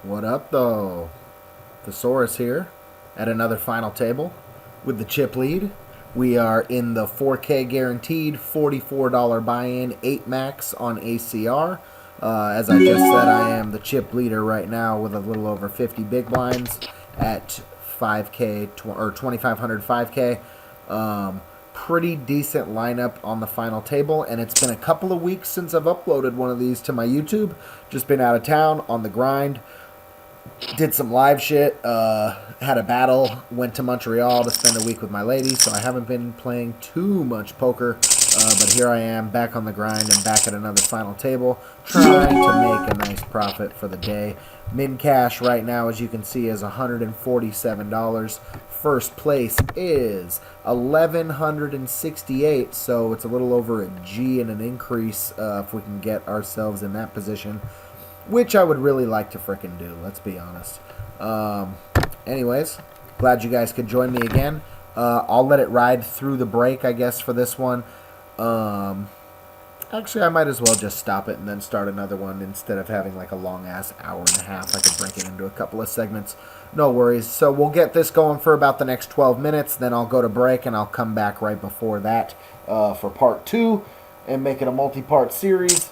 What up, though? TheSaurus here at another final table with the chip lead. We are in the 4K guaranteed $44 buy-in 8 max on ACR. As I just said, I am the chip leader right now with a little over 50 big blinds at 5K or 2500 5K. Pretty decent lineup on the final table, and it's been a couple of weeks since I've uploaded one of these to my YouTube. Just been out of town on the grind. Did some live shit, had a battle, went to Montreal to spend a week with my lady, so I haven't been playing too much poker, but here I am back on the grind and back at another final table, trying to make a nice profit for the day. Min cash right now, as you can see, is $147. First place is $1,168, so it's a little over a G and an increase if we can get ourselves in that position. Which I would really like to frickin' do, let's be honest. Anyways, glad you guys could join me again. I'll let it ride through the break, I guess, for this one. Actually, I might as well just stop it and then start another one instead of having like a long-ass hour and a half. I could break it into a couple of segments. No worries. So we'll get this going for about the next 12 minutes. Then I'll go to break and I'll come back right before that for part 2 and make it a multi-part series.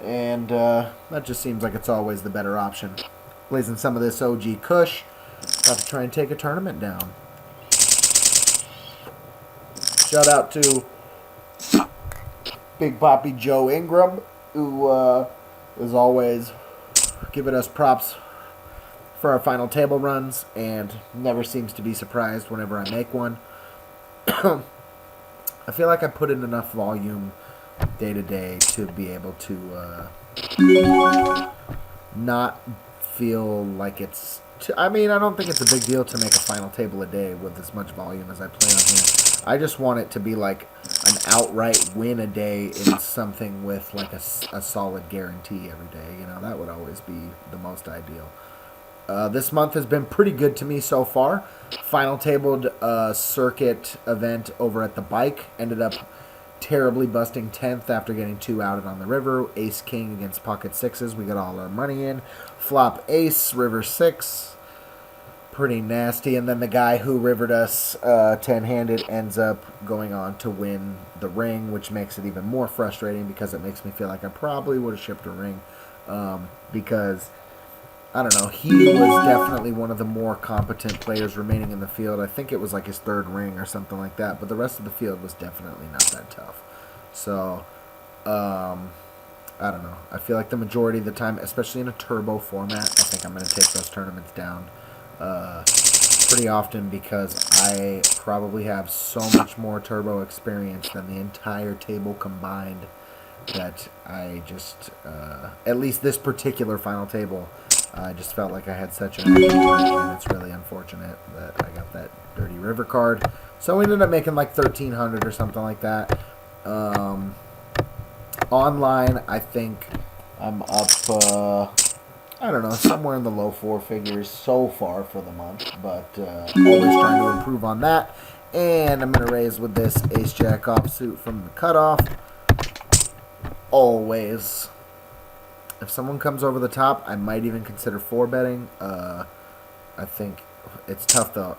And that just seems like it's always the better option. Blazing some of this OG Kush. About to try and take a tournament down. Shout out to Big Papi Joe Ingram, who is always giving us props for our final table runs and never seems to be surprised whenever I make one. I feel like I put in enough volume day to day to be able to not feel like it's I mean, I don't think it's a big deal to make a final table a day with as much volume as I play on here. I just want it to be like an outright win a day in something with like a solid guarantee every day. You know, that would always be the most ideal. This month has been pretty good to me so far. Final tabled circuit event over at the bike ended up terribly busting 10th after getting 2 outed on the river. Ace King against pocket sixes. We got all our money in. Flop Ace, river 6. Pretty nasty. And then the guy who rivered us 10-handed ends up going on to win the ring, which makes it even more frustrating because it makes me feel like I probably would have shipped a ring. Because, I don't know, he was definitely one of the more competent players remaining in the field. I think it was like his 3rd ring or something like that, but the rest of the field was definitely not that tough. So, I don't know. I feel like the majority of the time, especially in a turbo format, I think I'm going to take those tournaments down pretty often because I probably have so much more turbo experience than the entire table combined that I just, at least this particular final table, I just felt like I had such an edge, and it's really unfortunate that I got that dirty river card. So we ended up making like 1,300 or something like that. Online, I think I'm up, I don't know, somewhere in the low 4 figures so far for the month, but always trying to improve on that. And I'm going to raise with this ace-jack offsuit from the cutoff. Always. If someone comes over the top, I might even consider 4-betting. I think it's tough though.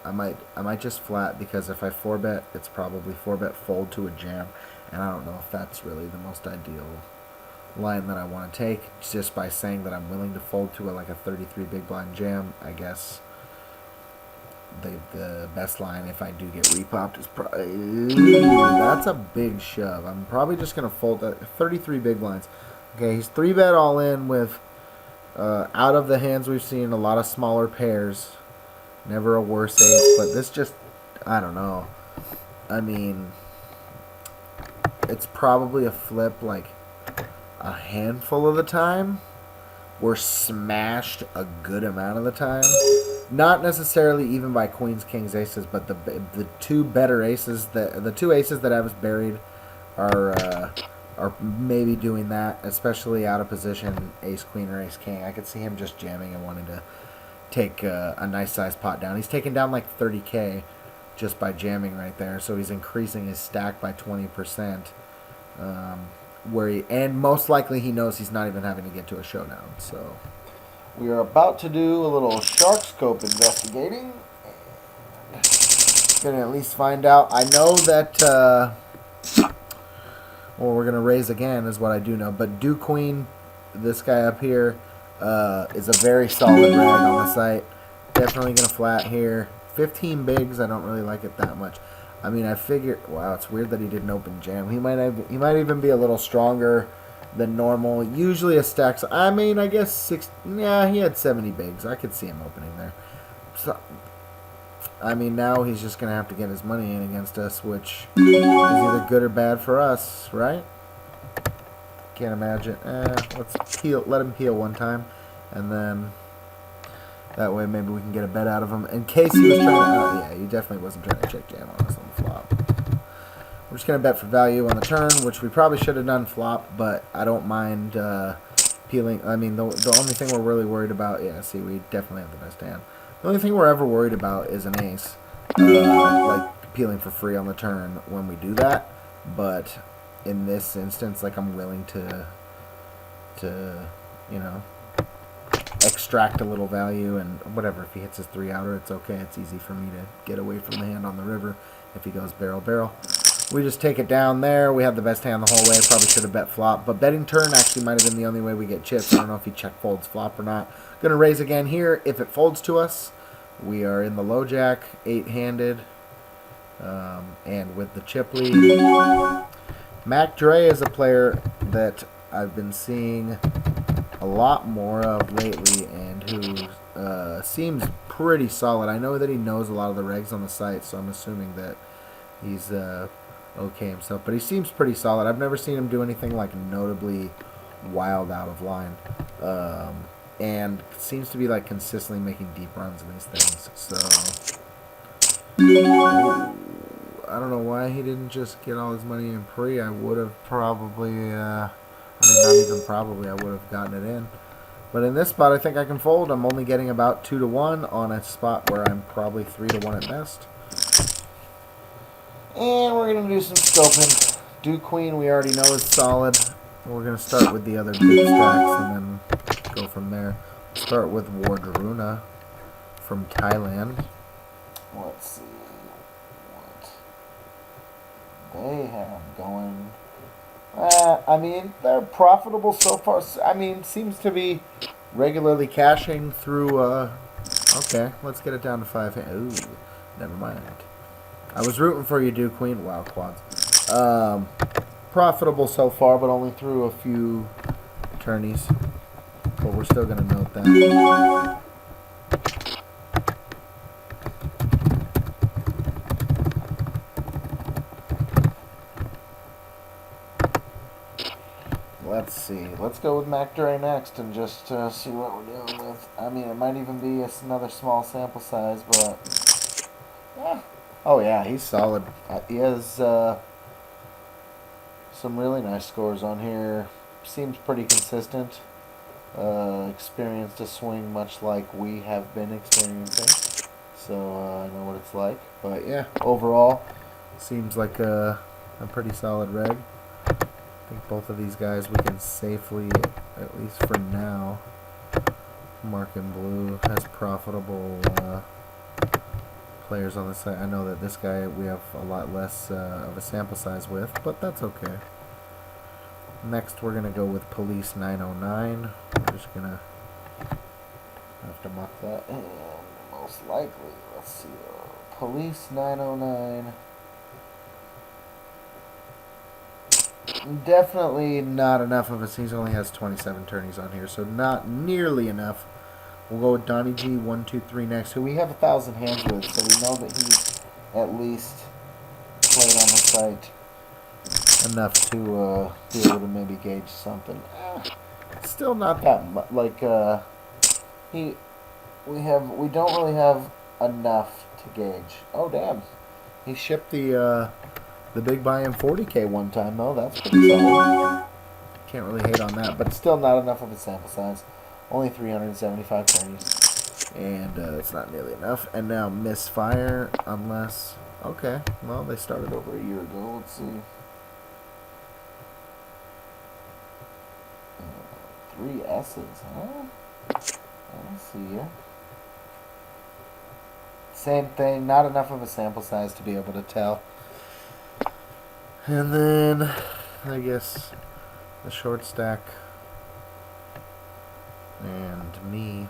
I might just flat because if I 4-bet, it's probably 4-bet fold to a jam, and I don't know if that's really the most ideal line that I want to take. Just by saying that I'm willing to fold to like a 33 big blind jam, I guess the best line if I do get repopped is probably that's a big shove. I'm probably just gonna fold that 33 big blinds. Okay, he's 3-bet all in with, out of the hands we've seen, a lot of smaller pairs. Never a worse ace, but this just, I don't know. I mean, it's probably a flip like a handful of the time. We're smashed a good amount of the time. Not necessarily even by queens, kings, aces, but the 2 better aces, the 2 aces that I was buried are maybe doing that, especially out of position, ace, queen, or ace, king. I could see him just jamming and wanting to take a nice size pot down. He's taking down like 30K just by jamming right there, so he's increasing his stack by 20%. And most likely he knows he's not even having to get to a showdown. So We are about to do a little shark scope investigating. Gonna at least find out. I know that, well, we're gonna raise again is what I do know. But Dew Queen, this guy up here, is a very solid rag on the site. Definitely gonna flat here. 15 bigs. I don't really like it that much. I mean, I figured. Wow, it's weird that he didn't open jam. He might even be a little stronger than normal. Usually a stack. I mean, I guess 6. Yeah, he had 70 bigs. I could see him opening there. So, I mean, now he's just gonna have to get his money in against us, which is either good or bad for us, right? Can't imagine. Let's peel. Let him peel one time, and then that way maybe we can get a bet out of him. In case he was trying to. Yeah, he definitely wasn't trying to check jam on us on the flop. We're just gonna bet for value on the turn, which we probably should have done flop, but I don't mind peeling. I mean, the only thing we're really worried about. Yeah, see, we definitely have the best hand. The only thing we're ever worried about is an ace, like peeling for free on the turn when we do that. But in this instance, like, I'm willing to you know, extract a little value and whatever. If he hits his 3-outer, it's okay. It's easy for me to get away from the hand on the river if he goes barrel barrel. We just take it down there. We have the best hand the whole way. Probably should have bet flop, but betting turn actually might have been the only way we get chips. I don't know if he check folds flop or not. Gonna raise again here. If it folds to us, we are in the low jack, 8-handed, and with the chip lead. Mac Dre is a player that I've been seeing a lot more of lately, and who seems pretty solid. I know that he knows a lot of the regs on the site, so I'm assuming that he's okay himself. But he seems pretty solid. I've never seen him do anything like notably wild out of line. And seems to be like consistently making deep runs in these things. So I don't know why he didn't just get all his money in pre. I would have probably, I mean, not even probably, I would have gotten it in. But in this spot, I think I can fold. I'm only getting about 2-1 on a spot where I'm probably 3-1 at best. And we're going to do some scoping. Dew Queen, we already know is solid. We're going to start with the other big stacks and then go from there. Start with Wardruna from Thailand. Let's see what they have going. I mean, they're profitable so far. I mean, seems to be regularly cashing through. Okay, let's get it down to 5. Ooh, never mind. I was rooting for you, Dew Queen. Wow, quads. Profitable so far, but only through a few tourneys. But we're still going to note that. Let's see. Let's go with Mac Dre next and just see what we're dealing with. I mean, it might even be another small sample size, but yeah. Oh yeah, he's solid. He has some really nice scores on here. Seems pretty consistent. Experienced a swing much like we have been experiencing. So I know what it's like. But yeah, overall, seems like a pretty solid reg. I think both of these guys we can safely, at least for now, mark in blue. Has profitable players on the site. I know that this guy we have a lot less of a sample size with, but that's okay. Next we're going to go with Police 909. We're just going to have to muck that in, most likely. Let's see. Police 909. Definitely not enough of us. He only has 27 tourneys on here, so not nearly enough. We'll go with Donnie G 123 next, who we have 1,000 hands with, so we know that he's at least played on the site enough to be able to maybe gauge something. Still not that much. Like we don't really have enough to gauge. Oh damn, he shipped the big buy-in 40K one time though. That's pretty solid. Can't really hate on that, but still not enough of a sample size. Only 375 turnies, and it's not nearly enough. And now misfire, unless okay. Well, they started over a year ago. Let's see. 3 S's, huh? see ya. Same thing, not enough of a sample size to be able to tell. And then, I guess, the short stack and me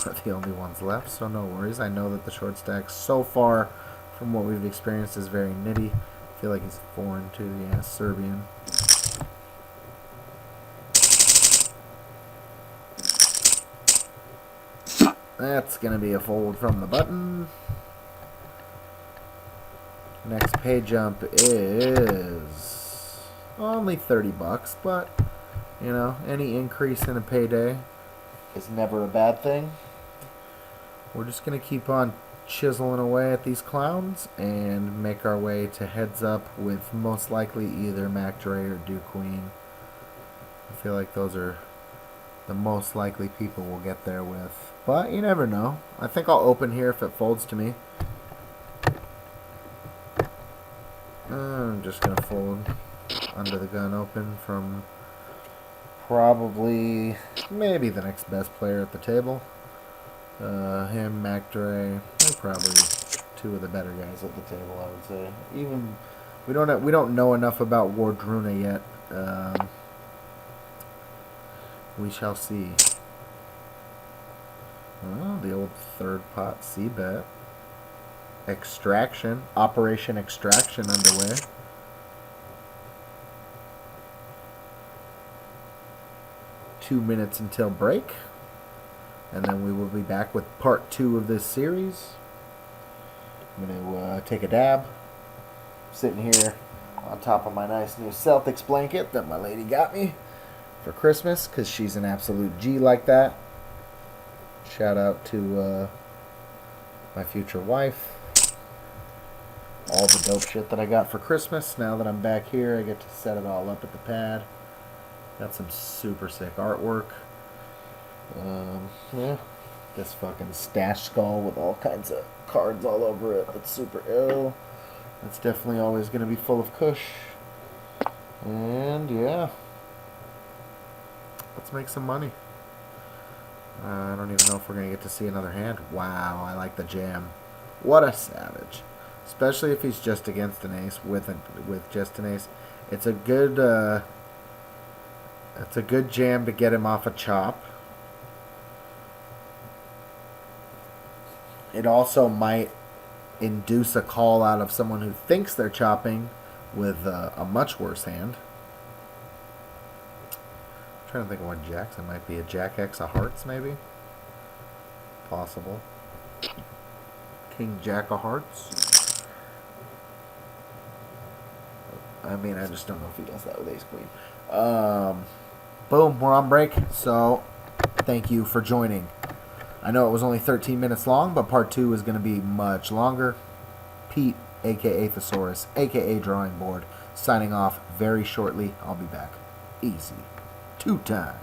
are the only ones left, so no worries. I know that the short stack, so far, from what we've experienced, is very nitty. I feel like he's foreign too, yeah, Serbian. That's going to be a fold from the button. Next pay jump is only 30 bucks, but, you know, any increase in a payday is never a bad thing. We're just going to keep on chiseling away at these clowns and make our way to heads up with most likely either Mac Dre or Duke Queen. I feel like those are the most likely people we'll get there with. But you never know. I think I'll open here if it folds to me. I'm just going to fold under the gun open from probably maybe the next best player at the table. Him, Mac Dre, they're probably two of the better guys at the table, I would say. Even we don't know enough about Wardruna yet. We shall see. Oh, the old third pot C-bet. Extraction. Operation Extraction underway. Two minutes until break. And then we will be back with part 2 of this series. I'm going to take a dab. Sitting here on top of my nice new Celtics blanket that my lady got me for Christmas, because she's an absolute G like that. Shout out to my future wife. All the dope shit that I got for Christmas. Now that I'm back here, I get to set it all up at the pad. Got some super sick artwork. Yeah. This fucking stash skull with all kinds of cards all over it. That's super ill. That's definitely always going to be full of kush. And yeah. Let's make some money. I don't even know if we're going to get to see another hand. Wow, I like the jam. What a savage. Especially if he's just against an ace with just an ace. It's a good jam to get him off a chop. It also might induce a call out of someone who thinks they're chopping with a much worse hand. I'm trying to think of what jacks it might be. A Jack X of hearts, maybe? Possible. King Jack of hearts. I mean, I just don't know if he does that with ace queen. Boom, we're on break. So, thank you for joining. I know it was only 13 minutes long, but part 2 is going to be much longer. Pete, a.k.a. TheSaurus, a.k.a. Drawing Board, signing off very shortly. I'll be back. Easy. 2 times.